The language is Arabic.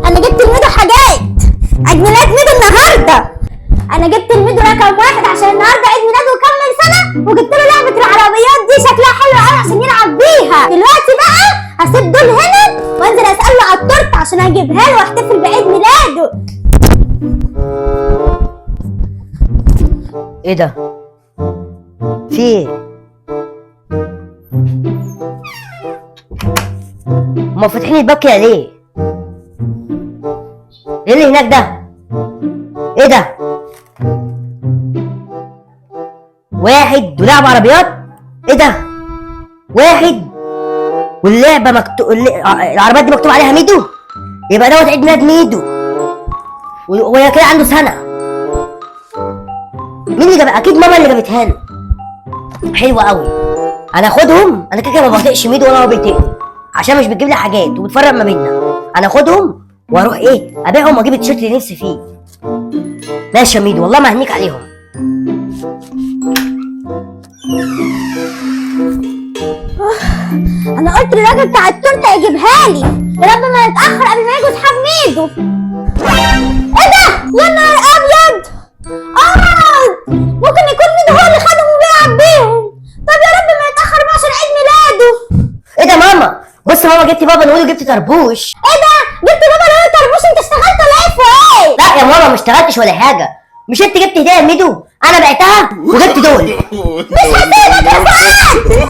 انا جبت لميدو حاجات عيد ميلاد ميدو النهارده. انا جبت لميدو رقم 1 عشان النهارده عيد ميلاده وكمل سنه، وجبت له لعبه العربيات دي شكلها حلو قوي عشان يلعب بيها. دلوقتي بقى هسيب دول هنا وانزل اساله على التورته عشان اجيبها له واحتفل بعيد ميلاده. ايه ده؟ في ايه؟ هما فاتحين الباب كده ليه؟ ايه اللي هناك ده؟ ايه ده؟ واحد ولعب عربيات؟ ايه ده؟ واحد واللعبة العربيات دي مكتوب عليها ميدو؟ يبقى دوت عيد ميلاد ميدو وهي كده عنده سنة. مين اللي جاب؟ اكيد ماما اللي جابتها له. حلوة قوي. انا اخدهم، انا كده ما بطيقش ميدو ولا هو بيطيقني عشان مش بتجيب لي حاجات وبتفرق ما بيننا. انا اخدهم واروح ايه ابيعهم واجيب التيشيرت اللي نفسي فيه. ماشي يا ميدو، والله ما هنيك عليهم. انا قلت للراجل بتاع التورته يجيبها لي، يا رب ما يتاخر قبل ما يجوا اصحاب ميدو. ايه ده؟ يا نهار ابيض! ممكن يكون ميدو هو اللي خدهم وبيلعب بيهم. طب يا رب ما يتاخر بقى عشان عيد ميلاده. ايه ده ماما؟ بص ماما، جبت بابا نقول وجبت طربوش. ايه ده؟ جبت بابا نقول طربوش؟ انت اشتغلت ولا ايه في ايه؟ لا يا ماما ما اشتغلتش ولا حاجه. مش انت جبت هديه لميدو؟ انا بعتها وجبت دول. مش هسيبك يا فؤاد!